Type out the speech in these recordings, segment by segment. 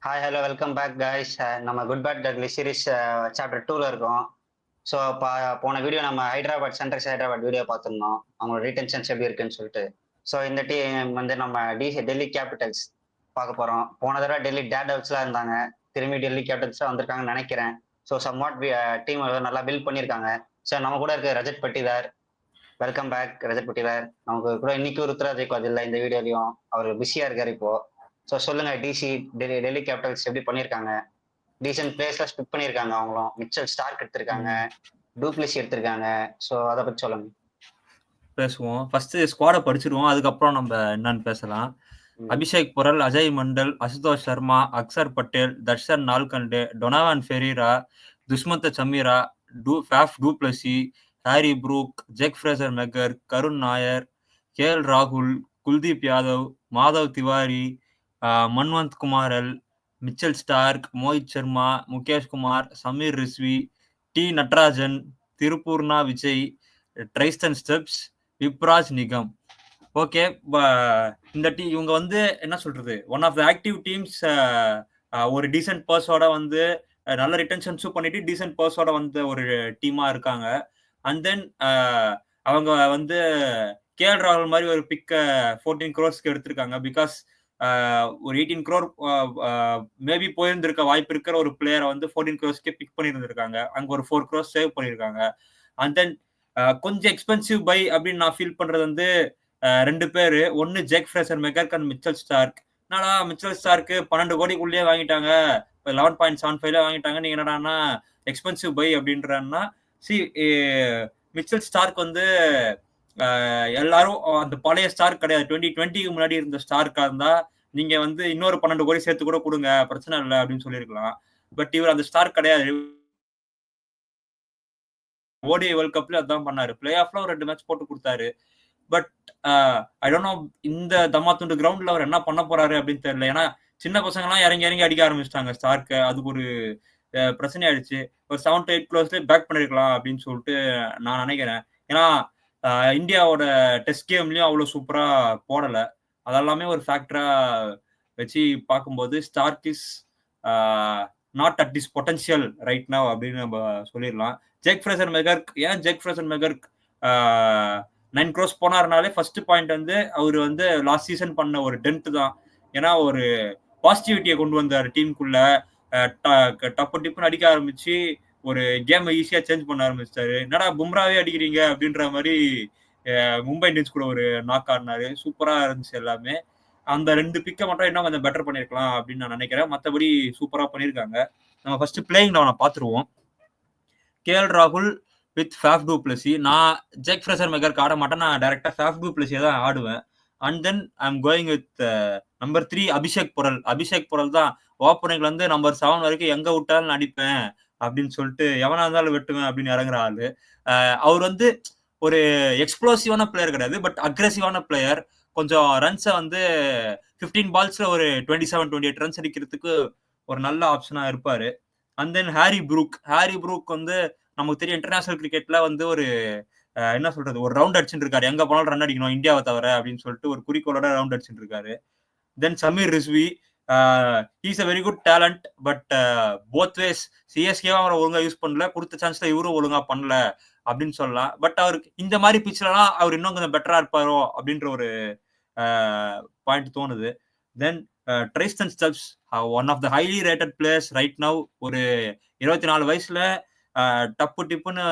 Hi hello welcome back guys. நம்ம good bad ugly series chapter 2ல இருக்கோம். So போன வீடியோ நம்ம ஹைதராபாத் வீடியோ பார்த்துருந்தோம், அவங்களோட ரீடென்ஷன்ஸ் எப்படி இருக்குன்னு சொல்லிட்டு. ஸோ இந்த டீம் வந்து நம்ம டெல்லி கேபிட்டல்ஸ் பார்க்க போகிறோம். போன தடவை டெல்லி டேர்டெவில்ஸ்லாம் இருந்தாங்க, திரும்பி டெல்லி கேபிட்டல்ஸ்லாம் வந்திருக்காங்கன்னு நினைக்கிறேன். ஸோ சம்வாட் டீம் நல்லா பில்ட் பண்ணியிருக்காங்க. ஸோ நம்ம கூட இருக்க ரஜத் பட்டிதார், வெல்கம் பேக் ரஜத் பட்டிதார். நமக்கு கூட இன்னைக்கு ஒரு ருத்ராஜ் இல்லை இந்த வீடியோலையும், அவர் பிஸியாக இருக்கார் இப்போ. ஸோ சொல்லுங்க, டெல்லி கேபிட்டல்ஸ் எப்படி பண்ணியிருக்காங்க? டீசென்ட் பிளேஸ்ல ஸ்பிட் பண்ணியிருக்காங்க. அவங்களும் மிச்சல் ஸ்டார்க் எடுத்திருக்காங்க, டூப்ளிசி எடுத்திருக்காங்க. ஸோ அதை பத்தி சொல்லுங்க. பேசுவோம். ஃபர்ஸ்ட் ஸ்குவாடை படிச்சிருவோம், அதுக்கப்புறம் நம்ம என்னன்னு பேசலாம். Abishek Porel, Ajay Mandal, Ashutosh Sharma, Axar Patel, Darshan Nalkande, Donovan Ferreira, Dushmantha Chameera, Faf du Plessis, Harry Brook, Jake Fraser McGurk, Karun Nair, K L ராகுல், Kuldeep Yadav, Madhav Tiwari, Manvanth Kumar L, Mitchell Starc, Mohit Sharma, Mukesh Kumar, Sameer Rizvi, T Natarajan, Tripurana Vijay, Tristan Stubbs, Vipraj Nigam. Okay, இந்த இவங்க வந்து என்ன சொல்றது, one of the active teams. ஒரு டீசென்ட் பர்ஸோட வந்து நல்ல ரிட்டன்ஷன்ஸும் பண்ணிட்டு டீசென்ட் பர்ஸோட வந்து ஒரு டீமா இருக்காங்க. அண்ட் தென் அவங்க வந்து கேஎல் ராகுல் மாதிரி ஒரு பிக்க 14 crores எடுத்திருக்காங்க. பிகாஸ் ஒரு 18 crore மேபி போயிருந்திருக்க வாய்ப்பு இருக்கிற ஒரு பிளேயரை வந்து 14 crores பிக் பண்ணியிருந்திருக்காங்க. அங்க ஒரு 4 crores சேவ் பண்ணியிருக்காங்க. அண்ட் தென் கொஞ்சம் எக்ஸ்பென்சிவ் பை அப்படின்னு நான் ஃபீல் பண்றது வந்து ரெண்டு பேரு. ஒன்னு Jake Fraser McGurk and Mitchell Starc. என்னடா மிச்சல் ஸ்டார்க்கு 12 கோடிக்குள்ளேயே வாங்கிட்டாங்க, 11.75 வாங்கிட்டாங்க, நீங்க என்னடான்னா எக்ஸ்பென்சிவ் பை அப்படின்றன்னா, மிச்சல் ஸ்டார்க் வந்து எல்லாரும் அந்த பழைய ஸ்டார்க் கிடையாது, 2020க்கு முன்னாடி இருந்த ஸ்டார்க்கா இருந்தா நீங்க வந்து இன்னொரு 12 கோடி சேர்த்து கூட கொடுங்க, பிரச்சனை இல்லை அப்படின்னு சொல்லியிருக்கலாம். பட் இவர் அந்த ஸ்டார்க் கிடையாது. ஓடிஐ வேர்ல்ட் கப்ல அதான் பண்ணாரு, பிளே ஆஃப்ல ஒரு 2 மேட்ச் போட்டு கொடுத்தாரு. பட் ஐ டோன்ட் நோ இந்த தம்மாத்துண்டு கிரவுண்ட்ல அவர் என்ன பண்ண போறாரு அப்படின்னு தெரியல. ஏன்னா சின்ன பசங்க எல்லாம் இறங்கி இறங்கி அடிக்க ஆரம்பிச்சிட்டாங்க ஸ்டார்க்கு. அதுக்கு ஒரு பிரச்சனை ஆயிடுச்சு. ஒரு 7 to 8 crores பேக் பண்ணிருக்கலாம் அப்படின்னு சொல்லிட்டு நான் நினைக்கிறேன். ஏன்னா இந்தியாவோட டெஸ்ட் கேம்லயும் அவ்வளவு சூப்பரா போடல. அதெல்லாமே ஒரு ஃபேக்டரா வச்சு பார்க்கும்போது Starc is not at this potential right now அப்படின்னு நம்ம சொல்லிடலாம். ஜெக் ஃப்ரேசர் மெகர்க், ஏன் ஜெக் ஃப்ரேசர் மெகர்க் 9 crores போனாருனாலே ஃபர்ஸ்ட் பாயிண்ட் வந்து அவர் வந்து லாஸ்ட் சீசன் பண்ண ஒரு டென்த் தான். ஏன்னா ஒரு பாசிட்டிவிட்டியை கொண்டு வந்தார் டீமுக்குள்ள. டப்பு டிப்புன்னு அடிக்க ஆரம்பிச்சு ஒரு கேம் ஈஸியா சேஞ்ச் பண்ண ஆரம்பிச்சிட்டாரு. என்னடா பும்ராவே அடிக்கிறீங்க அப்படின்ற மாதிரி மும்பை இந்தியன்ஸ் கூட ஒரு நாக் ஆடினாரு. சூப்பரா இருந்துச்சு எல்லாமே. அந்த 2 பிக்கை மட்டும் இன்னும் கொஞ்சம் பெட்டர் பண்ணிருக்கலாம் அப்படின்னு நான் நினைக்கிறேன். மற்றபடி சூப்பரா பண்ணியிருக்காங்க. நம்ம ஃபர்ஸ்ட் பிளேயிங் லெவனை பார்த்துருவோம். கேஎல் ராகுல் வித் ஃபேஃப் டூப்ளசி. நான் ஜெக் ஃப்ரேசர் மெகர்க்கு ஆட மாட்டேன், நான் டைரக்டா ஃபேஃப் டூப்ளசியை தான் ஆடுவேன். And then I am going with number 3 Abhishek Porel. Abhishek Porel தான் ஓப்பனிங்ல இருந்து நம்பர் 7 வரைக்கும் எங்க விட்டாலும் அடிப்பேன் அப்படின்னு சொல்லிட்டு, எவனா இருந்தாலும் வெட்டுவேன் அப்படின்னு இறங்குற ஆளு. அவர் வந்து ஒரு எக்ஸ்ப்ளோசிவான பிளேயர் கிடையாது, பட் அக்ரெசிவான பிளேயர். கொஞ்சம் ரன்ஸை வந்து 15 balls ஒரு 27-28 ரன்ஸ் அடிக்கிறதுக்கு ஒரு நல்ல ஆப்ஷனா இருப்பாரு. அண்ட் தென் ஹாரி ப்ரூக் வந்து நமக்கு தெரியும் இன்டர்நேஷனல் கிரிக்கெட்ல வந்து ஒரு என்ன சொல்றது, ஒரு ரவுண்ட் அடிச்சுட்டு இருக்காரு. எங்க போனாலும் ரன் அடிக்கணும் இந்தியாவை தவிர அப்படின்னு சொல்லிட்டு ஒரு குறிக்கோளோட ரவுண்ட் அடிச்சுட்டு இருக்காரு. Then Sameer Rizvi, is a very good talent. But both ways சிஎஸ்கேவும் அவரை ஒழுங்கா யூஸ் பண்ணல, கொடுத்த சான்ஸ்ல இவரும் ஒழுங்கா பண்ணல அப்படின்னு சொல்லலாம். பட் அவருக்கு இந்த மாதிரி பிச்லாம் அவர் இன்னும் கொஞ்சம் பெட்டரா இருப்பாரோ அப்படின்ற ஒரு பாயிண்ட் தோணுது. Then Tristan Stubbs, one of the highly rated players right now. ஒரு 24 வயசுல டப்பு டிப்புன்னு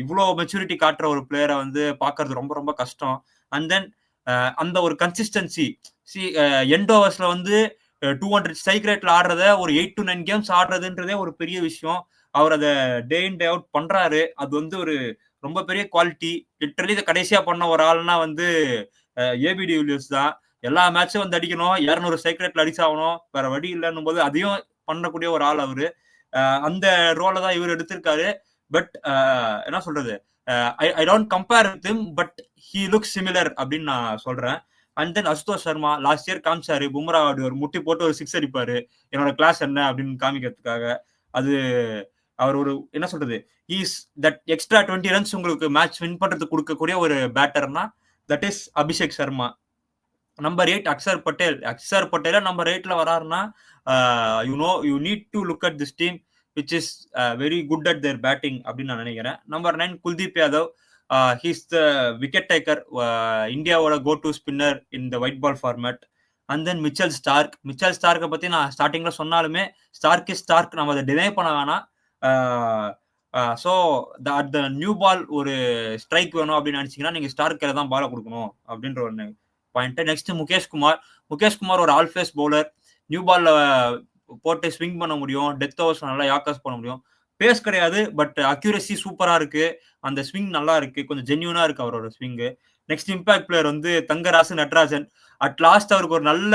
இவ்வளோ மெச்சூரிட்டி காட்டுற ஒரு பிளேயரை வந்து பார்க்கறது ரொம்ப ரொம்ப கஷ்டம். அண்ட் தென் அந்த ஒரு கன்சிஸ்டன்சி, எண்ட் ஓவர்ஸ்ல வந்து 200 ஸ்ட்ரைக் ரேட்ல ஆடுறத ஒரு 8 to 9 கேம்ஸ் ஆடுறதுன்றதே ஒரு பெரிய விஷயம். அவர் அதை டே இன் டே அவுட் பண்றாரு. அது வந்து ஒரு ரொம்ப பெரிய குவாலிட்டி. லிட்டரலி இதை கடைசியா பண்ண ஒரு ஆள்னா வந்து ஏபி டிவிலியர்ஸ் தான். எல்லா மேட்சும் வந்து அடிக்கணும், 200 ஸ்ட்ரைக் ரேட்ல அடிச்சாகணும், வேற வழி இல்லைன்னும் போது அதையும் பண்ணக்கூடிய ஒரு ஆள் அவரு. அந்த ரோலை தான் இவர் எடுத்திருக்காரு. பட் என்ன சொல்றது, I don't compare with him, but he looks similar அப்படின்னு நான் சொல்றேன். And then Ashutosh Sharma last year காமிச்சாரு, பும்ரா ஒரு முட்டி போட்டு ஒரு 6 அடிப்பாரு, என்னோட கிளாஸ் என்ன அப்படின்னு காமிக்கிறதுக்காக. அது அவர் ஒரு என்ன சொல்றது, இஸ் தட் எக்ஸ்ட்ரா 20 ரன்ஸ் உங்களுக்கு மேட்ச் வின் பண்றதுக்கு கொடுக்கக்கூடிய ஒரு பேட்டர்னா that is Abhishek Sharma. Number 8 Axar Patel. Axar பட்டேல நம்பர் 8ல வராருன்னா, you need to look at this team which is very good at their batting அப்படின்னு நான் நினைக்கிறேன். Number 9 Kuldeep Yadav. He's the wicket taker. இந்தியாவோட go to spinner in the white ball format. And then Mitchell Starc. Mitchell ஸ்டார்க்கை பத்தி நான் ஸ்டார்டிங்ல சொன்னாலுமே Stark is Stark, நம்ம அதை டினை பண்ண வேணாம். So at the new ball ஒரு ஸ்ட்ரைக் வேணும் அப்படின்னு நினைச்சீங்கன்னா நீங்க ஸ்டார்க் கையில தான் பாலை கொடுக்கணும் அப்படின்ற ஒன்று பாயிண்ட். நெக்ஸ்ட் முகேஷ்குமார். முகேஷ்குமார் ஒரு ஆல்ஃபேஸ் பவுலர். நியூ பால்ல போட்டு ஸ்விங் பண்ண முடியும், டெத் ஓவர்ஸ் நல்லா யாக்கர்ஸ் பண்ண முடியும். பேஸ் கிடையாது, பட் அக்யூரசி சூப்பரா இருக்கு, அந்த ஸ்விங் நல்லா இருக்கு, கொஞ்சம் ஜென்யூனா இருக்கு அவரோட ஸ்விங். நெக்ஸ்ட் இம்பாக்ட் பிளேயர் வந்து தங்கராசு நட்ராஜன். அட் லாஸ்ட் அவருக்கு ஒரு நல்ல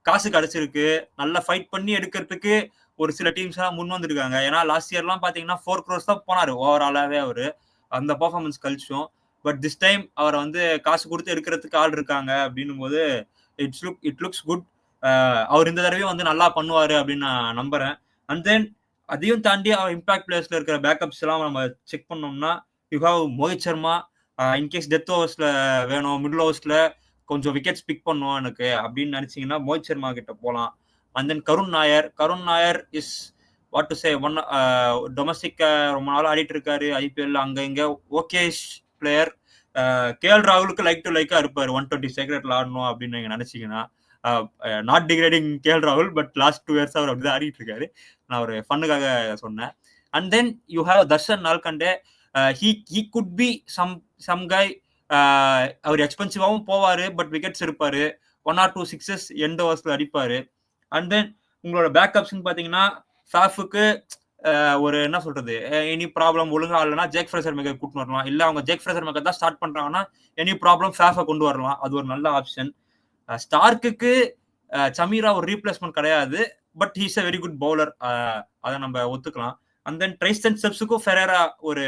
காசு கிடைச்சிருக்கு, நல்லா ஃபைட் பண்ணி எடுக்கிறதுக்கு ஒரு சில டீம்ஸ் எல்லாம் முன் வந்துருக்காங்க. ஏன்னா லாஸ்ட் இயர்லாம் பாத்தீங்கன்னா 4 crores தான் போனாரு ஓவராலாவே அவரு, அந்த பர்ஃபார்மன்ஸ் கழிச்சும். பட் திஸ் டைம் அவரை வந்து காசு கொடுத்து எடுக்கிறதுக்கு ஆள் இருக்காங்க அப்படின்னும் போது இட் லுக்ஸ் குட். அவர் இந்த தடவையும் வந்து நல்லா பண்ணுவாரு அப்படின்னு நான் நம்புறேன். அண்ட் தென் அதையும் தாண்டி அவர் இம்பாக்ட் பிளேயர்ஸ்ல இருக்கிற பேக்கப்ஸ் எல்லாம் நம்ம செக் பண்ணோம்னா, you have Mohit Sharma. In case death ஓவர்ஸ்ல வேணும், மிடில் ஓவர்ஸ்ல கொஞ்சம் விக்கெட்ஸ் பிக் பண்ணும் எனக்கு அப்படின்னு நினைச்சீங்கன்னா மோஹித் சர்மா கிட்ட போகலாம். And then Karun Nair. Karun Nair is what to say one domestic ரொம்ப நாள் ஆடிட்டு இருக்காரு ஐபிஎல் அங்க இங்க. Okay player. கேஎல் ராகுலுக்கு லைக் டு லைக்கா இருப்பாரு 120 செகண்ட்ல ஆடணும் அப்படின்னு நீங்க நினைச்சீங்கன்னா. நாட் டிகிரேடிங் கேஎல் ராகுல், பட் லாஸ்ட் 2 years அவர் அப்படிதான் ஆடிட்டு இருக்காரு. நான் ஒரு ஃபன்னுக்காக சொன்னேன். And then you have Darshan Nalkande. He could be some guy. அவர் எக்ஸ்பென்சிவாவும் போவாரு, பட் விக்கெட்ஸ் இருப்பாரு, 1 or 2 sixes எண்ட் ஓவர்ஸ்ல அடிப்பாரு. அண்ட் தென் உங்களோட பேக்கப்ஸ்ன்னு பாத்தீங்கன்னா ஃபாஃபுக்கு ஒரு என்ன சொல்றது, எனி ப்ராப்ளம் ஒழுங்கா இல்லைன்னா ஜேக் ஃப்ரேசர் மேக்கர் கூட்டு வரலாம். இல்ல அவங்க ஜேக் ஃப்ரேசர் மேக்கர் தான் ஸ்டார்ட் பண்றாங்கன்னா எனி ப்ராப்ளம் ஃபாஃபை கொண்டு வரலாம், அது ஒரு நல்ல ஆப்ஷன். ஸ்டார்க்குக்கு சமீரா ஒரு ரீப்ளேஸ்மெண்ட் கிடையாது, but he's a very good bowler, அதை நம்ம ஒத்துக்கலாம். அண்ட் தென் ட்ரைஸ்டன் ஸ்டெப்ஸுக்கும் ஃபெரேரா ஒரு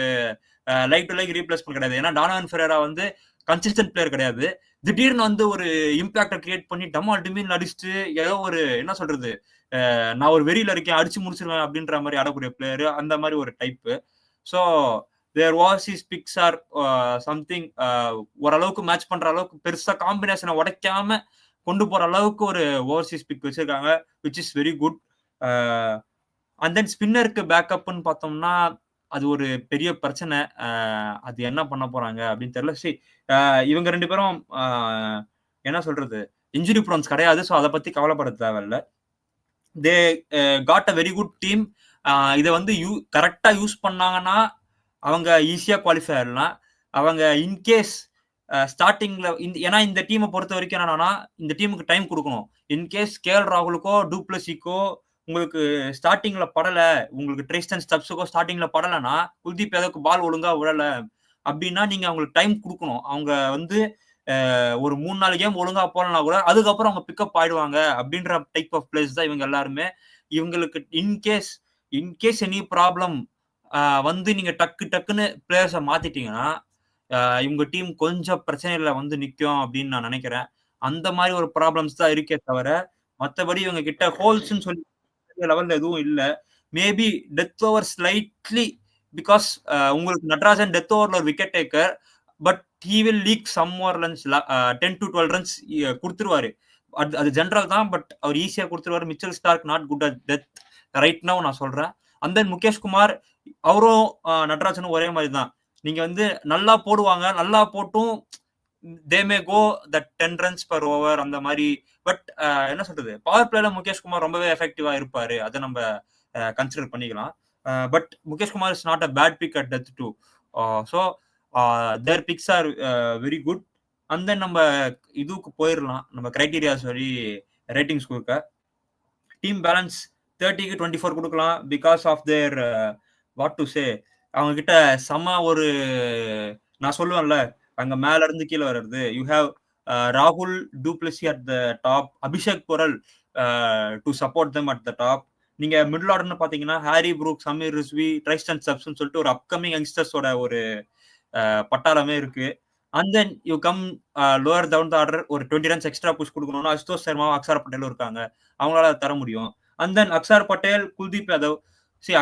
லைக் டு லைக் ரீப்ளேஸ்மெண்ட் கிடையாது. ஏன்னா டானவன் ஃபெரேரா வந்து கன்சிஸ்டன்ட் பிளேயர் கிடையாது. திடீர்னு வந்து ஒரு இம்பாக்டை கிரியேட் பண்ணி டமால் டிமின் அடிச்சுட்டு ஏதோ ஒரு என்ன சொல்றது, நான் ஒரு வெறியில இருக்கேன் அடிச்சு முடிச்சிருவேன் அப்படின்ற மாதிரி ஆடக்கூடிய பிளேயர், அந்த மாதிரி ஒரு type. So their overseas picks are something ஓரளவுக்கு மேட்ச் பண்ற அளவுக்கு பெருசா காம்பினேஷனை உடைக்காம கொண்டு போற அளவுக்கு ஒரு ஓவர்சீஸ் பிக் வச்சிருக்காங்க, which is very good. And then ஸ்பின்னருக்கு பேக்கப்னு பார்த்தோம்னா அது ஒரு பெரிய பிரச்சனை. அது என்ன பண்ண போறாங்க அப்படின்னு தெரியல. சரி, இவங்க 2 பேரும் என்ன சொல்றது, இன்ஜுரி ப்ரோன்ஸ் கிடையாது, ஸோ அதை பத்தி கவலைப்பட தேவையில்ல. They got a very good team. இதை வந்து கரெக்டா யூஸ் பண்ணாங்கன்னா அவங்க ஈஸியா குவாலிஃபை ஆயிடலாம். அவங்க இன்கேஸ் ஸ்டார்டிங்ல ஏன்னா இந்த டீமை பொறுத்த வரைக்கும் என்னன்னா இந்த டீமுக்கு டைம் கொடுக்கணும். இன்கேஸ் கேஎல் ராகுலுக்கோ டூப்ளசிக்கோ உங்களுக்கு ஸ்டார்டிங்ல படல, உங்களுக்கு ட்ரைஸ்டன் ஸ்டெப்ஸுக்கோ ஸ்டார்டிங்ல படலைன்னா, குல்தீப் யாதவுக்கு பால் ஒழுங்கா விழல அப்படின்னா நீங்க அவங்களுக்கு டைம் கொடுக்கணும். அவங்க வந்து ஒரு 3-4 கேம் ஒழுங்கா போலனா கூட அதுக்கப்புறம் அவங்க பிக்கப் ஆயிடுவாங்க அப்படின்ற டைப் ஆஃப் பிளேஸ் தான் இவங்க எல்லாருமே. இவங்களுக்கு இன்கேஸ் எனி ப்ராப்ளம் வந்து நீங்க டக்குன்னு பிளேயர்ஸை மாத்திட்டீங்கன்னா இவங்க டீம் கொஞ்சம் பிரச்சனைகளை வந்து நிற்கும் அப்படின்னு நான் நினைக்கிறேன். அந்த மாதிரி ஒரு ப்ராப்ளம்ஸ் தான் இருக்கே தவிர மற்றபடி இவங்க கிட்ட ஹோல்ஸ்ன்னு சொல்லி லெவல்ல எதுவும் இல்லை. Maybe death over slightly because உங்களுக்கு நட்ராஜன் டெத் ஓவர்ல ஒரு wicket taker, but he will leak some more runs, 10 to 12 runs கொடுத்துருவாரு. அது ஜென்ரல் தான், பட் அவர் ஈஸியா கொடுத்துருவாரு. Mitchell Starc not good at death right now நான் சொல்றேன். அண்ட் தென் முகேஷ் குமார், அவரும் நட்ராஜனும் ஒரே மாதிரி தான். நீங்க வந்து நல்லா போடுவாங்க, நல்லா போட்டும் தே மே go that 10 runs per over அந்த மாதிரி. பட் என்ன சொல்றது, பவர் பிளேல முகேஷ் குமார் ரொம்பவே எஃபெக்டிவா இருப்பாரு, அதை நம்ம கன்சிடர் பண்ணிக்கலாம். But Mukesh Kumar is not a bad pick at death too. So their picks are very good. And then நம்ம இதுக்கு போயிடலாம், நம்ம கிரைட்டீரியா சொல்லி ரேட்டிங்ஸ் கொடுக்க. டீம் பேலன்ஸ் 30க்கு 24 கொடுக்கலாம் because of their what to say, அவங்க கிட்ட செம ஒரு நான் சொல்லுவேன்ல அங்க மேல இருந்து கீழே வர்றது. யூ ஹேவ் ராகுல் du Plessis at the top, Abishek Porel to support them at the top. நீங்க மிடில் ஆர்டர்னு பாத்தீங்கன்னா Harry Brook, Sameer Rizvi, Tristan ஸ்டெப்ஸ்னு சொல்லிட்டு ஒரு அப்கமிங் யங்ஸ்டர்ஸோட ஒரு பட்டாளமே இருக்கு. And then you come lower down the order, ஒரு 20 runs எக்ஸ்ட்ரா புஷ் கொடுக்கணும்னா அசுதோஷ் சர்மா, அக்ஷர் பட்டேலும் இருக்காங்க, அவங்களால தர முடியும். And then Axar Patel, Kuldeep Yadav.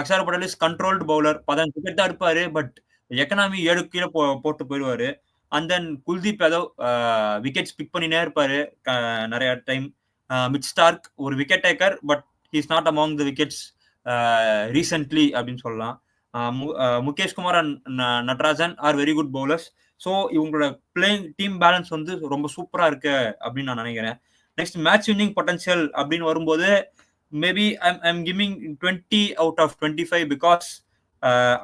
Axar Patel is controlled bowler, 15 wicket தான் இருப்பாரு, பட் எக்கனாமி 7 கீழே போட்டு போயிடுவாரு. And then Kuldeep Yadav wickets pick பண்ணினே இருப்பாரு நிறைய டைம். மிட் ஸ்டார்க் ஒரு wicket taker, but he's not among the wickets recently அப்படின்னு சொல்லலாம். Mukesh Kumar and Natarajan are very good bowlers. So இவங்களோட பிளேயிங் டீம் பேலன்ஸ் வந்து ரொம்ப சூப்பரா இருக்கு அப்படின்னு நான் நினைக்கிறேன். நெக்ஸ்ட் மேட்ச் வின்னிங் பொட்டன்ஷியல் அப்படின்னு வரும்போது maybe I'm giving 20 out of 25 because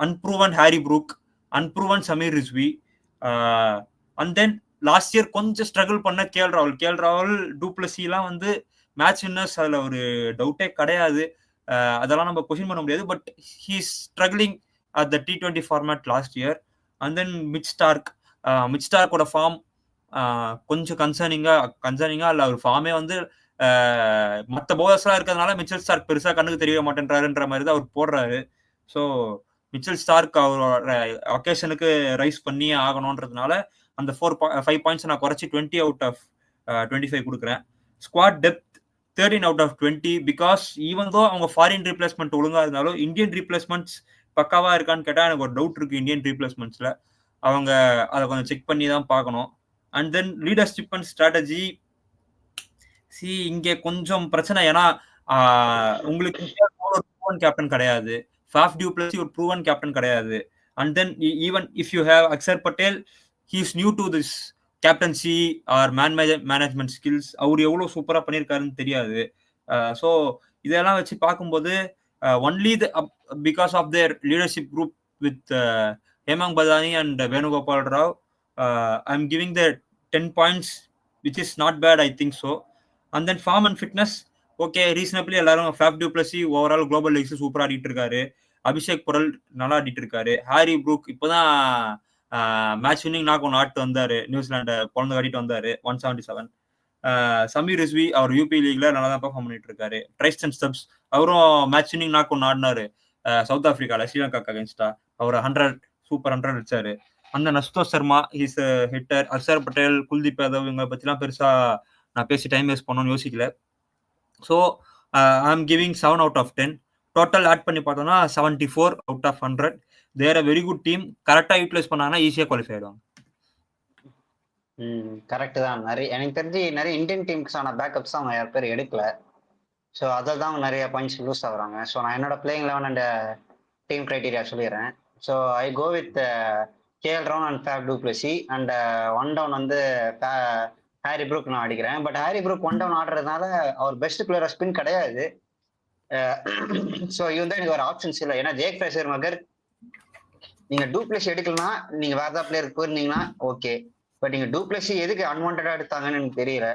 அன்ப்ரூவன் Harry Brook, அன்ப்ரூவன் Sameer Rizvi, and then last year கொஞ்சம் ஸ்ட்ரகிள் பண்ண கேஎல் ராகுல் டூப்ளசிலாம் வந்து மேட்ச் வின்னர்ஸ், அதில் ஒரு டவுட்டே கிடையாது. அதெல்லாம் நம்ம கொஸ்டின் பண்ண முடியாது. But he's struggling at the T20 format last year. And then Mitch ஸ்டார்க்கோட ஃபார்ம் கொஞ்சம் கன்சர்னிங்கா இல்லை, அவர் ஃபார்மே வந்து மற்ற பவுலர்ஸ்லாம் இருக்கிறதுனால மிச்சல் ஸ்டார்க் பெருசா கண்ணுக்கு தெரிய மாட்டேன்றாருன்ற மாதிரி தான் அவர் போடுறாரு. ஸோ மிச்சல் ஸ்டார்க் அவரோட ஒகேஷனுக்கு ரைஸ் பண்ணி ஆகணுன்றதுனால அந்த 5 பாயிண்ட்ஸ் நான் குறைச்சி 20 out of 25 கொடுக்குறேன். Squad depth 13 out of 20 because even though அவங்க ஃபாரின் ரீப்ளேஸ்மெண்ட் ஒழுங்கா இருந்தாலும் இந்தியன் ரீப்ளேஸ்மெண்ட்ஸ் பக்காவா இருக்கான்னு கேட்டால் எனக்கு ஒரு டவுட் இருக்கு. இந்தியன் ரீப்ளேஸ்மெண்ட்ஸ்ல அவங்க அதை கொஞ்சம் செக் பண்ணி தான் பார்க்கணும். And then leadership and strategy இங்கே கொஞ்சம் பிரச்சனை. ஏன்னா உங்களுக்கு ஒரு ப்ரூவன் கேப்டன் கிடையாது, ஃபாஃப் டியூப்ளசி ஒரு ப்ரூவன் கேப்டன் கிடையாது. And then even if you have Axar Patel, he is new to this captaincy or management skills. அவர் எவ்வளோ சூப்பராக பண்ணியிருக்காருன்னு தெரியாது. ஸோ இதெல்லாம் வச்சு பார்க்கும்போது only because of their leadership group with Hemang Badani and Venugopal Rao, I am giving the 10 points, which is not bad, I think so. And then form and fitness okay, reasonably எல்லாரும் Faf du Plessis overall global leagues சூப்பராக ஆடிட்டு இருக்காரு. அபிஷேக் பொரல் நல்லா ஆடிட்டு இருக்காரு. Harry Brook இப்போதான் match winning knock ஒன்று ஆட்டு வந்தாரு, நியூசிலாண்டை குழந்தை ஆடிட்டு வந்தாரு 177. சமீர் ரிஸ்வி அவர் யூபி லீக்ல நல்லா தான் பெர்ஃபார்ம் பண்ணிட்டு இருக்காரு. ட்ரைஸ்டன் ஸ்டப்ஸ் அவரும் மேட்ச் வின்னிங் நாக் ஒன்று ஆடினாரு சவுத் ஆப்பிரிக்கால ஸ்ரீலங்காக்கு அகேன்ஸ்டா. அவர் 100 சூப்பர் 100 வச்சாரு. அந்த நஸ்தோ சர்மா ஹீஸ் ஹிட்டர். அக்ஷர் பட்டேல், குல்தீப் யாதவ் இவங்க பத்திலாம் பெருசா நான் பேசி டைம் வேஸ்ட் பண்ணணும்னு யோசிக்கல. So I am giving 7 out of 10. Total add பண்ணி பார்த்தோம்னா 74 out of 100. They're a very good team. கரெக்டாக யூட்டிலைஸ் பண்ணாங்கன்னா ஈஸியாக குவாலிஃபை ஆயிடுவாங்க. கரெக்ட் தான். எனக்கு தெரிஞ்சு நிறைய இந்தியன் டீமுக்கான பேக்கப்ஸ் அவங்க யார் பேர் எடுக்கல. ஸோ அதில் தான் அவங்க நிறைய பாயிண்ட்ஸ் லூஸ் ஆகுறாங்க. ஸோ நான் என்னோட பிளேயிங் 11 அண்ட் டீம் கிரைட்டீரியா சொல்லிடுறேன். So I go with KL ராகுல் and Faf du Plessis and 1 down வந்து ஹாரி ப்ரூக் நான் அடிக்கிறேன். பட் ஹாரி ப்ரூக் 1 down ஆடுறதுனால அவர் பெஸ்ட் பிளேயர் ஸ்பின் கிடையாது. ஸோ இவன் தான் எனக்கு ஒரு ஆப்ஷன்ஸ் இல்லை. ஏன்னா ஜேக் ஃப்ரேசர் மகர் நீங்க டூப்ளசி எடுக்கலன்னா நீங்க வேற ஏதாவது பிளேயருக்கு போயிருந்தீங்கன்னா ஓகே. பட் நீங்க டூப்ளசி எதுக்கு அன்வான்டா எடுத்தாங்கன்னு எனக்கு தெரியல.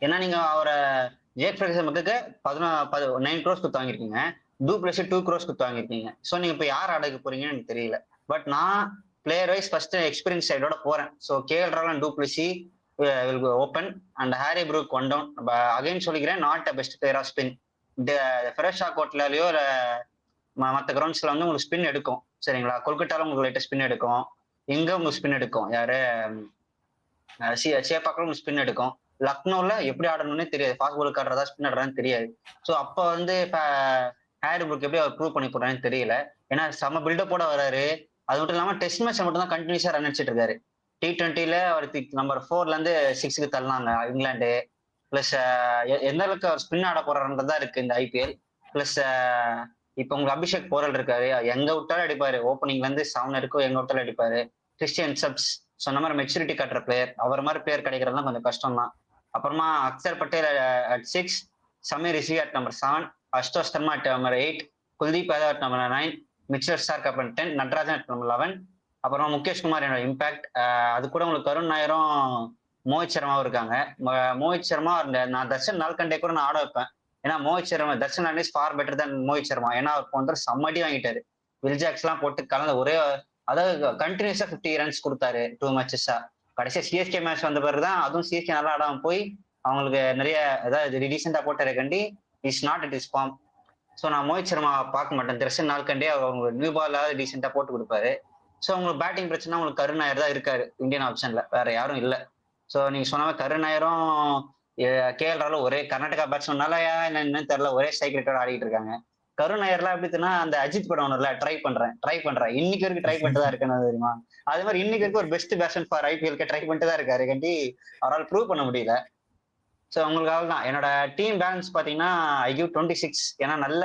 ஏன்னா நீங்க அவரை ஜேக் ஃப்ரேசர் மகருக்கு 9 crores கொடுத்து வாங்கிருக்கீங்க, டூப்ளசி 2 crores கொடுத்து வாங்கிருக்கீங்க. ஸோ நீங்க இப்போ யார் அடக்க போறீங்கன்னு எனக்கு தெரியல. பட் நான் பிளேயர் வைஸ் ஃபர்ஸ்ட் எக்ஸ்பீரியன்ஸ் சைடோட போறேன். ஸோ கேஎல் ராகுல் and du Plessis will open and Harry Brook 1 down. Again சொல்லிக்கிறேன், not a best player of spin. ஃபெரஷா கோட்லயோ இல்லை மற்ற கிரவுண்ட்ஸ்ல வந்து உங்களுக்கு ஸ்பின் எடுக்கும். சரிங்களா, கொல்கட்டால உங்களுக்கு லைட்டா ஸ்பின் எடுக்கும், எங்க உங்களுக்கு ஸ்பின் எடுக்கும், யாரு சேப்பாக்கில் உங்களுக்கு ஸ்பின் எடுக்கும். லக்னோல எப்படி ஆடணும்னே தெரியாது, ஃபாஸ்ட் பால் ஆடுறதா ஸ்பின் ஆடுறான்னு தெரியாது. ஸோ அப்போ வந்து ஹாரி ப்ரூக் எப்படி அவர் ப்ரூவ் பண்ணி போடுறான்னு தெரியல. ஏன்னா செம பில்டப்போட வராரு. அது மட்டும் இல்லாமல் டெஸ்ட் மேட்ச் மட்டும் தான் கண்டினியூஸா ரன் அடிச்சிட்டு இருக்காரு. T20ல அவர் நம்பர் 4ல இருந்து 6க்கு தள்ளினாங்க இங்கிலாந்து. பிளஸ் எந்த அளவுக்கு அவர் ஸ்பின் ஆட போறாருன்றதா இருக்கு இந்த IPL. பிளஸ் இப்போ உங்களுக்கு அபிஷேக் போரல் இருக்காரு, எங்க விட்டாலும் அடிப்பாரு. ஓப்பனிங்ல இருந்து 7 இருக்கும், எங்க விட்டாலும் அடிப்பாரு. கிறிஸ்டியன் சப்ஸ் சொன்ன மாதிரி மெச்சூரிட்டி காட்டுற பிளேயர், அவர் மாதிரி பிளேயர் கிடைக்கிறதுலாம் கொஞ்சம் கஷ்டம் தான். அப்புறமா Axar Patel at 6, Sameer Rishi at number 7, Ashutosh Sharma at number 8, Kuldeep Yadav at number 9, Mitchell Starc at 10, Natarajan at number 11. அப்புறமா முகேஷ் குமார் என்னோட இம்பாக்ட். அது கூட உங்களுக்கு கருண் நாயரும் மோஹித் சர்மாவும் இருக்காங்க. மோஹித் சர்மா நான் தர்ஷன் நால்கண்டே கூட நான் ஆட வைப்பேன். ஏன்னா Mohit Sharma Darshan Nalkande far better than Mohit Sharma. ஏன்னா அவர் போன்ற சம்மடி வாங்கிட்டாரு, வில்ஜாக்ஸ் எல்லாம் போட்டு கலந்து ஒரே, அதாவது கண்டினியூஸா 50 runs கொடுத்தாரு 2 matches-ஆ. கடைசியா CSK மேட்ச் வந்த பிறகுதான் அதுவும் CSK நல்லா ஆடாம போய் அவங்களுக்கு நிறைய ஏதாவது ரீசெண்டா போட்டாரு county is not it is form. So நான் மோஹித் சர்மா பார்க்க மாட்டேன். தர்ஷன் நால்கண்டே அவங்க நியூ பாலாவது டீசெண்டா போட்டு கொடுப்பாரு. ஸோ உங்களுக்கு பேட்டிங் பிரச்சனை உங்களுக்கு கருண் நாயர் தான் இருக்காரு இந்தியன் ஆப்ஷன்ல, வேற யாரும் இல்லை. ஸோ நீங்க சொன்ன மாதிரி கருண் நாயரும் KL ராகுலும் ஒரே கர்நாடகா பேட்ஸ்மேனால என்னன்னு தெரியல, ஒரே ஸ்ட்ரைக் ரேட்டோட ஆடிட்டு இருக்காங்க. கருண் நாயர்லாம் எப்படின்னா அந்த அஜித் படம் ஒண்ணுல ட்ரை பண்றேன் இன்னைக்கு வரைக்கும் ட்ரை பண்ணிட்டு தான் இருக்கேன்னு தெரியுமா? அதே மாதிரி இன்னைக்கு வரைக்கும் ஒரு பெஸ்ட் பேட்ஸ்மேன் ஃபார் ஐபிஎல்க்கு ட்ரை பண்ணிட்டு தான் இருக்காரு கண்டி. அவரால் ப்ரூவ் பண்ண முடியல. ஸோ உங்களுக்காக தான் என்னோட டீம் பேலன்ஸ் பாத்தீங்கன்னா ஐ கிவ் 26. ஏன்னா நல்ல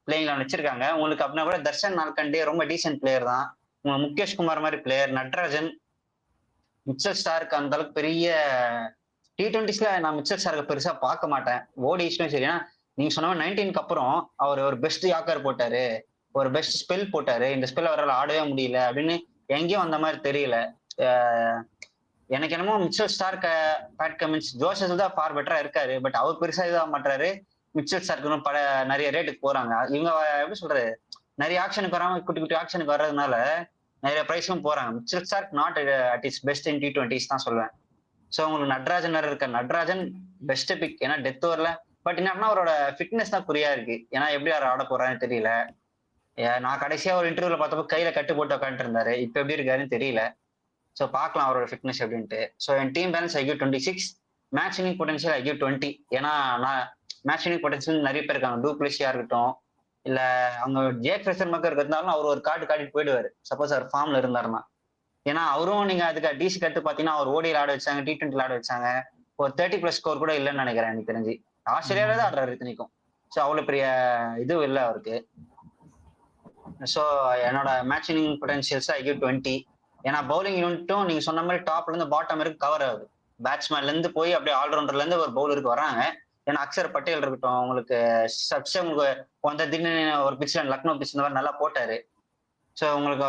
பிளேயிங் லெவன் வச்சிருக்காங்க. உங்களுக்கு அப்படின்னா கூட தர்ஷன் நால்கண்டே ரொம்ப டீசென்ட் பிளேயர் தான். உங்க முகேஷ் குமார் மாதிரி பிளேயர், நட்ராஜன், மிச்சல் ஸ்டார்க் அந்த அளவுக்கு பெரிய T20ஸ்ல நான் மிச்சல் ஸ்டார்க்கு பெருசா பார்க்க மாட்டேன். ஓடிஸ்லயும் சரி. ஏன்னா நீங்க சொன்ன மாதிரி 19க்கு அப்புறம் அவர் ஒரு பெஸ்ட் யாக்கர் போட்டாரு, ஒரு பெஸ்ட் ஸ்பெல் போட்டாரு. இந்த ஸ்பெல் அவரால் ஆடவே முடியல அப்படின்னு எங்கேயும் அந்த மாதிரி தெரியல. அஹ் எனக்கு என்னமோ மிச்சல் ஸ்டார்க், பேட் கமின்ஸ், ஜோசஸ் தான் ஃபார் பெட்டரா இருக்காரு. பட் அவர் பெருசா இதாக மாட்டாரு. மிச்சல் ஸ்டார்க்கு நிறைய ரேட்டுக்கு போறாங்க. இவங்க எப்படி சொல்றது, நிறைய ஆக்ஷனுக்கு வராம குட்டி குட்டி ஆக்ஷனுக்கு வர்றதுனால நிறைய பிரைஸும் போறாங்க. Mitchell Starc not at is best in T20s தான் சொல்லுவேன். சோ உங்களுக்கு நட்ராஜன் வேற இருக்க. Natarajan best pick. ஏன்னா டெத் ஓவர்ல பட் என்னன்னா அவரோட ஃபிட்னஸ் தான் குறியா இருக்கு. ஏன்னா எப்படி அவர் ஆட போறான்னு தெரியல. நான் கடைசியா ஒரு இன்டர்வியூல பார்த்தப்போ கையில கட்டு போட்டு உட்காந்துட்டு இருந்தாரு. இப்ப எப்படி இருக்காருன்னு தெரியல. ஸோ பார்க்கலாம் அவரோட ஃபிட்னஸ் எப்படின்ட்டு. So N team balance I give 26. Match winning potential I give 20. ஏன்னா நான் மேட்ச் வினிங் பொட்டன்ஷியல் நிறைய பேர் இருக்காங்க. டூப்ளேசியா இருக்கட்டும், இல்ல அவங்க ஜேக் ஃப்ரெஷர் மக்கள் இருக்கிறதுனாலும் அவர் ஒரு கார்டு காட்டிட்டு போயிடுவாரு சப்போஸ் அவர் ஃபார்ம்ல இருந்தாருன்னா. ஏன்னா அவரும் நீங்க அதுக்கு டிசி கட்டு பாத்தீங்கன்னா அவர் ஓடியில் ஆட வச்சாங்க, T20 ஆட வச்சாங்க. ஒரு 30+ ஸ்கோர் கூட இல்லைன்னு நினைக்கிறேன் எனக்கு தெரிஞ்சு. ஆஸ்திரேலியால தான் ஆடுறாரு இத்தனைக்கும். ஸோ அவ்வளவு பெரிய இது இல்லை அவருக்கு. ஸோ என்னோட match winning potentials I give 20. ஏன்னா பவுலிங் யூனிட்டும் நீங்க சொன்ன மாதிரி டாப்ல இருந்து பாட்டம் வரைக்கும் கவர் ஆகுது. பேட்ஸ்மேன்ல இருந்து போய் அப்படியே ஆல்ரவுண்டர்ல இருந்து ஒரு பவுலருக்கு வராங்க. ஏன்னா அக்ஷர் பட்டேல் இருக்கட்டும், உங்களுக்கு உங்களுக்கு வந்த திடீர்னு ஒரு பிச்சில் லக்னோ பிச் இந்த மாதிரி நல்லா போட்டாரு. ஸோ உங்களுக்கு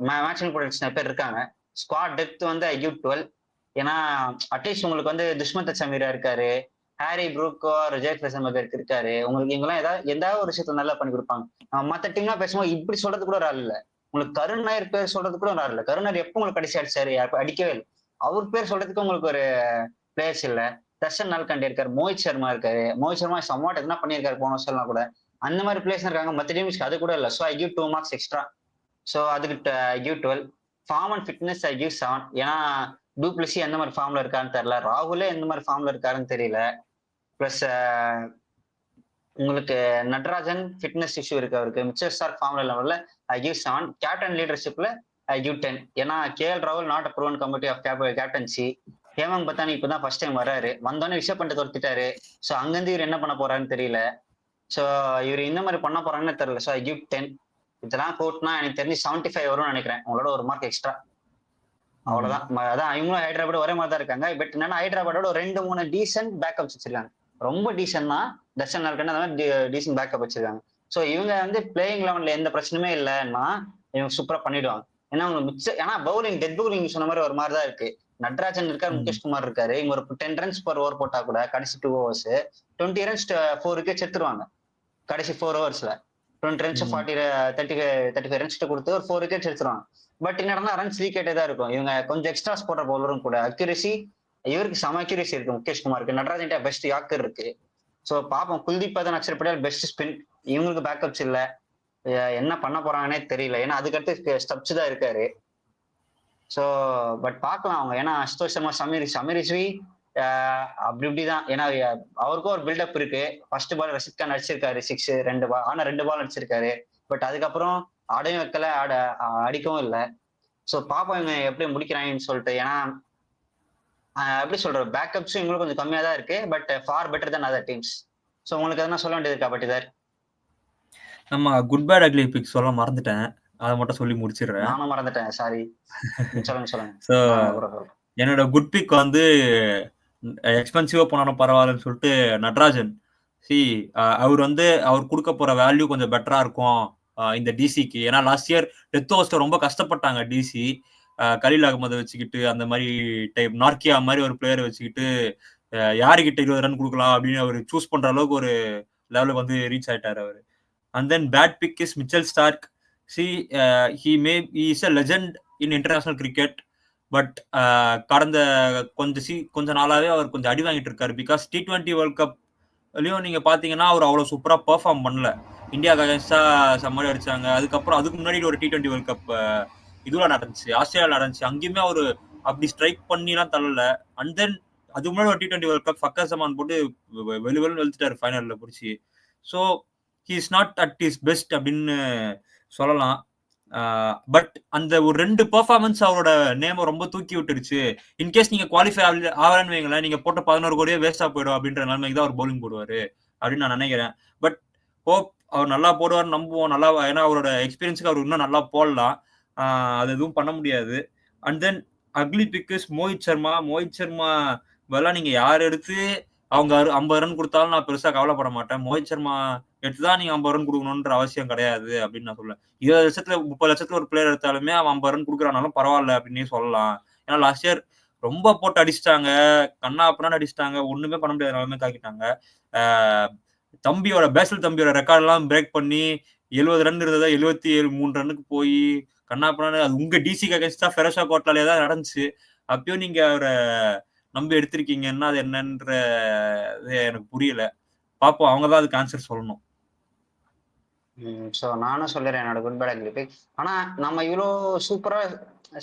மேட்சிங் பொட்டன்ஷியல் பேர் இருக்காங்க. ஸ்குவாட் டெப்த் வந்து ஐ கிவ் 12. ஏன்னா அட்லீஸ்ட் உங்களுக்கு வந்து துஷ்மந்த் சமீரா இருக்காரு, ஹாரி ப்ரூக்கோ, ஜெய் ஃபிளசன்பர்க் இருக்காரு. உங்களுக்கு இவங்கெல்லாம் எதாவது ஒரு விஷயத்த நல்லா பண்ணி கொடுப்பாங்க. மற்ற டீம்லாம் பேசும்போது இப்படி சொல்றது கூட ஒரு ஆள் இல்லை. உங்களுக்கு கருண் நாயர் பேர் சொல்றது கூட ஒரு ஆள் இல்லை. கருண் நாயர் எப்போ உங்களுக்கு கடைசி அடிச்சாரு? அடிக்கவே இல்லை. அவர் பேர் சொல்றதுக்கு உங்களுக்கு ஒரு பிளேயர்ஸ் இல்லை. தர்ஷன் நால்கண்டே இருக்காரு, மோஹித் சர்மா இருக்காரு. மோஹித் சர்மா சம்வாட் என்ன பண்ணியிருக்காரு போன வருஷம்லாம் கூட. அந்த மாதிரி பிளேயர்ஸ் இருக்காங்க. மற்ற டீம்ஸ்க்கு அது கூட இல்லை. So I give 2 marks extra. So அதுக்கு I give 12. Form and fitness I give 7. ஏன்னா டூப்ளசி எந்த மாதிரி ஃபார்ம்ல இருக்காருன்னு தெரியல, ராகுலே எந்த மாதிரி ஃபார்ம்ல இருக்காருன்னு தெரியல. பிளஸ் உங்களுக்கு நட்ராஜன் ஃபிட்னஸ் இஷ்யூ இருக்கு அவருக்கு. மிச்சர் ஸ்டார் ஃபார்ம்ல லெவல்ல ஐ கிவ் 7. கேப்டன் லீடர்ஷிப்ல ஐ கிவ் 10. ஏன்னா KL ராகுல் not proven committee of captaincy. Hemant Pathani இப்பதான் ஃபர்ஸ்ட் டைம் வர்றாரு. வந்தோடனே ரிஷப் பண்ணிட்டு தொடுத்துட்டாரு. ஸோ அங்கிருந்து இவர் என்ன பண்ண போறாருன்னு தெரியல. ஸோ இவர் இந்த மாதிரி பண்ண போறாங்கன்னு தெரியல. So I give 10. இதெல்லாம் கோட்னா எனக்கு தெரிஞ்சு 75 வரும்னு நினைக்கிறேன். உங்களோட ஒரு மார்க் எக்ஸ்ட்ரா. அவ்வளவுதான். அதான் இவங்களும் ஹைதராபாத் ஒரே மாதிரி தான் இருக்காங்க. பட் என்னன்னா ஹைதராபாத்தோட ஒரு 2-3 டீசென்ட் பேக்கப்ஸ் வச்சிருக்காங்க. ரொம்ப டீசென்ட்னா தர்ஷன் நால்கண்டே அந்த மாதிரி டீசென்ட் பேக்கப் வச்சிருக்காங்க. ஸோ இவங்க வந்து பிளேயிங் லெவன்ல எந்த பிரச்சனையுமே இல்லைன்னா இவங்க சூப்பரா பண்ணிடுவாங்க. ஏன்னா அவங்க ஏன்னா பவுலிங் டெத் பவுலிங் சொன்ன மாதிரி ஒரு மாதிரி தான் இருக்கு. நட்ராஜன் இருக்காரு, முகேஷ் குமார் இருக்காரு. இவங்க ஒரு 10 runs per over போட்டா கூட கடைசி 2 overs 20 runs 4 wickets எடுத்துருவாங்க. கடைசி 4 overs 20 runs 35 runs கொடுத்து ஒரு 4 wickets எடுத்துருவாங்க. பட் என்னன்னா ரன்ஸ் லீக்கேட்டே தான் இருக்கும். இவங்க கொஞ்சம் எக்ஸ்ட்ராஸ் போடுற பவுலரும் கூட. அக்யூரேசி இவருக்கு சம அக்யூரேசி இருக்கு முகேஷ் குமாருக்கு. நட்ராஜன் பெஸ்ட் யாக்கர் இருக்கு. ஸோ பாப்போம். குல்தீப் தான் அக்ஷர் பட்டேல் பெஸ்ட் ஸ்பின். இவங்களுக்கு பேக்கப்ஸ் இல்லை. என்ன பண்ண போறாங்கன்னே தெரியல. ஏன்னா அதுக்கடுத்து ஸ்டப்ஸ் தான் இருக்காரு. ஸோ பட் பார்க்கலாம் அவங்க. ஏன்னா அசுதோஷ் சர்மா, சமீர் ரிஸ்வி அப்படி இப்படிதான். ஏன்னா அவருக்கும் ஒரு பில்டப் இருக்கு. ஃபர்ஸ்ட் பால் ரஷித் கான் அடிச்சிருக்காரு 6 2 பால். ஆனா 2 பால் அடிச்சிருக்காரு. பட் அதுக்கப்புறம் ஆடையும் வைக்கல, அடிக்கவும் இல்லை. ஸோ பாப்போம் இவங்க எப்படி முடிக்கிறாங்கன்னு சொல்லிட்டு. ஏன்னா எப்படி சொல்றது, பேக்கப்ஸும் இவங்களுக்கு கொஞ்சம் கம்மியா தான் இருக்கு. But for better then other teams. So உங்களுக்கு எதனா சொல்ல வேண்டியது இருக்கா பட்டிதார்? நம்ம குட் பேட் அக்லி பிக் சொல்ல மறந்துட்டேன். அதை மட்டும் சொல்லி முடிச்சிடுறேன். நானும் மறந்துட்டேன், சாரி. சொல்லுங்க. ஸோ என்னோட குட் பிக் வந்து எக்ஸ்பென்சிவா போனாலும் பரவாயில்லன்னு சொல்லிட்டு நட்ராஜன். அவர் வந்து அவர் கொடுக்க போற வேல்யூ கொஞ்சம் பெட்டரா இருக்கும் இந்த டிசிக்கு. ஏன்னா லாஸ்ட் இயர் டெத் ஓவர்ஸ்ல ரொம்ப கஷ்டப்பட்டாங்க டிசி. கலீல் அகமதை வச்சுக்கிட்டு அந்த மாதிரி டைப் நார்கியா மாதிரி ஒரு பிளேயரை வச்சுக்கிட்டு யாருக்கிட்ட 20 ரன் கொடுக்கலாம் அப்படின்னு அவர் சூஸ் பண்ற அளவுக்கு ஒரு லெவலுக்கு வந்து ரீச் ஆயிட்டாரு அவரு. And then bad pick is Mitchell Starc. he is a legend in international cricket. But கடந்த கொஞ்ச நாளாவே அவர் கொஞ்சம் அடி வாங்கிட்டு இருக்காரு. பிகாஸ் T20 வேர்ல்ட் கப்லயும் நீங்க பாத்தீங்கன்னா அவர் அவ்வளவு சூப்பரா பெர்ஃபார்ம் பண்ணல. இந்தியாவுக்கு அகேன்ஸ்டா செம்மடி அடிச்சாங்க. அதுக்கு முன்னாடி ஒரு T20 வேர்ல்ட் கப் இதுல நடந்துச்சு, ஆஸ்திரேலியா நடந்துச்சு. அங்கேயுமே அவரு அப்படி ஸ்ட்ரைக் பண்ணிலாம் தள்ளல. அண்ட் தென் அதுக்கு முன்னாடி ஒரு T20 வேர்ல்ட் கப் ஃபக்கர் ஜமான் போட்டு வெளுவெளு வெளுத்துட்டாரு ஃபைனல்ல பிடிச்சி. So he is not at is best அப்படின்னு சொல்லலாம். பட் அந்த ஒரு 2 பெர்ஃபார்மன்ஸ் அவரோட நேம ரொம்ப தூக்கி விட்டுருச்சு. இன்கேஸ் நீங்க குவாலிஃபை ஆகலன்னு வைங்களேன், நீங்க போட்ட 11 கோடியே வேஸ்டா போயிடும் அப்படின்ற நிலைமைக்கு தான் அவர் பவுலிங் போடுவாரு அப்படின்னு நான் நினைக்கிறேன். பட் ஹோப் அவர் நல்லா போடுவார்னு நம்புவோம். நல்லா, ஏன்னா அவரோட எக்ஸ்பீரியன்ஸுக்கு அவர் இன்னும் நல்லா போடலாம். அது எதுவும் பண்ண முடியாது. And then ugly pick is Mohit Sharma. Mohit Sharma பதிலா நீங்க யார் எடுத்து அவங்க 50 ரன் கொடுத்தாலும் நான் பெருசா கவலைப்பட மாட்டேன். மோஹித் சர்மா எடுத்துதான் நீங்க 50 ரன் கொடுக்கணும்ன்ற அவசியம் கிடையாது அப்படின்னு நான் சொல்லுவேன். 20 லட்சத்துல 30 லட்சத்துல ஒரு பிளேயர் எடுத்தாலுமே அவன் 50 ரன் கொடுக்குறானாலும் பரவாயில்ல அப்படின்னே சொல்லலாம். ஏன்னா லாஸ்ட் இயர் ரொம்ப போட்டு அடிச்சிட்டாங்க, கண்ணா அப்படின்னு அடிச்சிட்டாங்க, ஒண்ணுமே பண்ண முடியாத நிலைமை தாக்கிட்டாங்க. தம்பியோட பேசல் தம்பியோட ரெக்கார்ட் எல்லாம் பிரேக் பண்ணி 70 ரன் இருந்ததா 73 ரன்னுக்கு போய் கண்ணா பண்ணு. அது உங்க டிசிக்கு அகேன்ஸ்டா ஃபெரோஷா கோட்லாலே தான் நடந்துச்சு. அப்பயும் நீங்க அவரை நம்பி எடுத்திருக்கீங்கன்னா அது என்னன்ற எனக்கு புரியல. பாப்போம், அவங்க தான் அதுக்கு ஆன்சர் சொல்லணும். ஸோ நானும் சொல்லிடுறேன் என்னோட குட் பேட் அக்லி பிக். ஆனா நம்ம இவ்வளோ சூப்பரா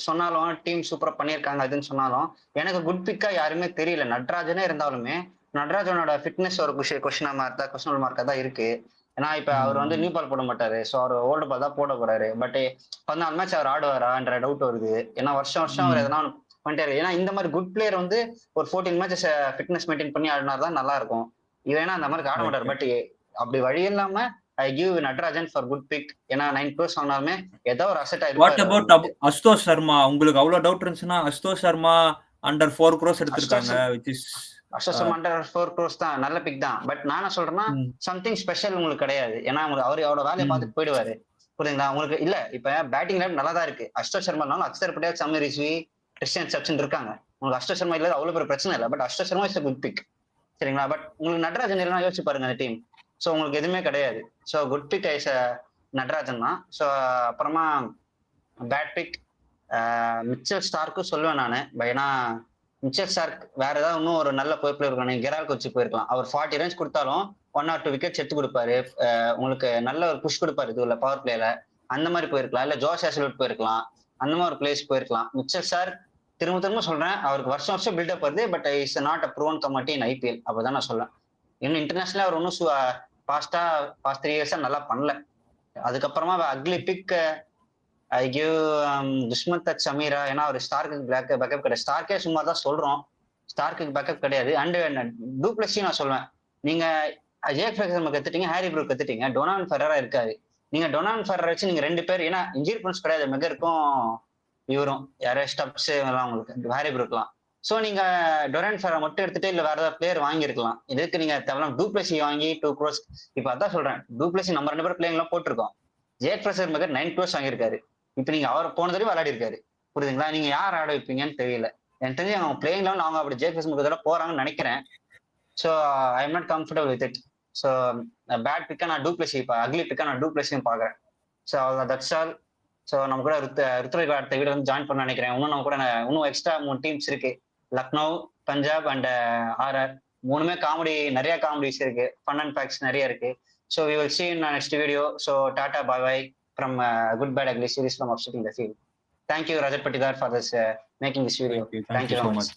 சொன்னாலும், டீம் சூப்பரா பண்ணியிருக்காங்க அதுன்னு சொன்னாலும், எனக்கு குட் பிக்கா யாருமே தெரியல. நட்ராஜனே இருந்தாலுமே நட்ராஜனோட ஃபிட்னஸ் ஒரு கொஸ்டின் மார்க்கா தான் இருக்கு. ஏன்னா இப்ப அவர் வந்து நியூ பால் போட மாட்டாரு, ஸோ அவர் ஓல்டு பால் தான் போட போறாரு. பட் 14 மேட்ச் அவர் ஆடுவாரான்ற டவுட் வருது. ஏன்னா வருஷம் அவர் எதனா பண்ணிட்டாரு. ஏன்னா இந்த மாதிரி குட் பிளேயர் வந்து ஒரு 14 மேட்சஸ் ஃபிட்னஸ் மெயின்டைன் பண்ணி ஆடினார் நல்லா இருக்கும். இவனா அந்த மாதிரி ஆட மாட்டார். பட் அப்படி வழி இல்லாம I give Natarajan for good pick. ஏன்னா 9 crores வாங்கினாலுமே ஏதோ ஒரு அசெட் ஆயிருக்கு. What about Ashutosh Sharma? உங்களுக்கு அவ்வளவு டவுட் இருந்துச்சுன்னா அசுதோஷ் சர்மா அண்டர் 4 crores எடுத்திருக்காங்க. அசுதோஷ் சர்மா அண்டர் 4 crores தான், நல்ல பிக் தான். பட் நான் சொல்றேன்னா சம்திங் ஸ்பெஷல் உங்களுக்கு கிடையாது. ஏன்னா அவர் அவரோட வேலையை பார்த்துட்டு போயிடுவாரு. புரியுதுங்களா உங்களுக்கு? இல்ல இப்ப பேட்டிங் லைன் நல்லா தான் இருக்கு. அசுதோஷ் சர்மானாலும் அக்ஷர் பட்டேல், சமீர் ரிஸ்வி, கிறிஸ்டியன் சச்சின் இருக்காங்க. உங்களுக்கு அசுதோஷ் சர்மா இல்ல அவ்வளவு பெரிய பிரச்சனை இல்லை. But Ashutosh Sharma is a good pick. சரிங்களா? பட் உங்களுக்கு நட்ராஜன் எல்லாம் யோசிச்சு பாருங்க அந்த டீம். ஸோ உங்களுக்கு எதுவுமே கிடையாது. So good pick is Natarajan தான். ஸோ அப்புறமா பேட் பிக் மிச்சல் ஸ்டார்க்கும் சொல்லுவேன் நான். ஏன்னா மிச்சல் ஸ்டார்க் வேற ஏதாவது இன்னும் ஒரு நல்ல பொறுப்பில் இருக்கணும். கெரால்க்கு வச்சு போயிருக்கலாம். அவர் 40 ரன்ஸ் கொடுத்தாலும் 1 or 2 விக்கெட்ஸ் எடுத்து கொடுப்பாரு. உங்களுக்கு நல்ல ஒரு புஷ் கொடுப்பாரு இது உள்ள பவர் பிளேல. அந்த மாதிரி போயிருக்கலாம். இல்ல ஜோஷ் ஹேசல்வுட் போயிருக்கலாம். அந்த மாதிரி ஒரு பிளேஸ் போயிருக்கலாம். மிச்சல் ஸ்டார்க் திரும்ப சொல்றேன், அவருக்கு வருஷம் பில்டப் வருது. But is not a proven commodity in IPL. அப்பதான் நான் சொல்றேன். இன்னும் இன்டர்நேஷனலா அவர் ஒன்றும் பாஸ்ட் 3 years நல்லா பண்ணல. அதுக்கப்புறமா ugly pick I give Dushmantha Chameera. ஏன்னா அவர் ஸ்டார்க்கு பேக்கப் கிடையாது. ஸ்டார்க்கே சும்மா தான் சொல்றோம், ஸ்டார்க்கு பேக்கப் கிடையாது. அண்ட் டூப்ளஸையும் நான் சொல்லுவேன். நீங்க ஜேக் ஃபெர்குசன் கத்துட்டீங்க, ஹாரி ப்ரூக் கத்துட்டீங்க, டொனால்ட் ஃபெரரா இருக்காரு. நீங்க டொனால்ட் ஃபெரரா வச்சு நீங்க 2 பேர், ஏன்னா இன்ஜுரி பாயிண்ட்ஸ் கிடையாது மெகருக்கும் இவரும் யாரே ஸ்டப்ஸ் எல்லாம் உங்களுக்கு ஹாரி ப்ரூக்லாம். ஸோ நீங்க டொனால்ட் ஃபெரரா மட்டும் எடுத்துட்டு இல்ல வேற ஏதாவது பிளேயர் வாங்கியிருக்கலாம். இதுக்கு நீங்க தேவையில்லாம் டூப்ளஸி வாங்கி 2 crores. இப்ப அதான் சொல்றேன், டூப்ளஸி நம்ம 2 பேர் பிளேயர் எல்லாம் போட்டிருக்கோம். ஜேக் ஃபெர்குசன் மெகர் 9 crores வாங்கியிருக்காரு. இப்ப நீங்க அவர் போன தடவை விளையாடி இருக்காரு. புரியுதுங்களா? நீங்க யார் ஆட வைப்பீங்கன்னு தெரியல. எனக்கு தெரிஞ்சு அவங்க பிளேயிங் லெவல் அவங்க அப்படி ஜேக் ஃபெர்குசன் முதல்ல போறாங்கன்னு நினைக்கிறேன். So I am not comfortable with it. So bad பிக்கா நான் டூப்ளஸி, இப்போ அக்லி பிக்கா நான் டூப்ளஸியும் பாக்குறேன். So that's all. ஸோ நம்ம கூட ருத்ரேக் அடுத்த வீடு வந்து ஜாயின் பண்ண நினைக்கிறேன். இன்னும் நம்ம கூட இன்னும் எக்ஸ்ட்ரா 3 டீம்ஸ் இருக்கு. Lucknow, Punjab and RR. 3மே காமெடி, நிறைய காமெடிஸ் இருக்கு. ஃபன் அண்ட் ஃபேக்ட்ஸ் நிறைய இருக்கு. So we will see in next video. So tata bye bye from Good Bad Ugly series from Upsetting the Field. Thank you Rajat Patidar for this making this video. Thank you so much.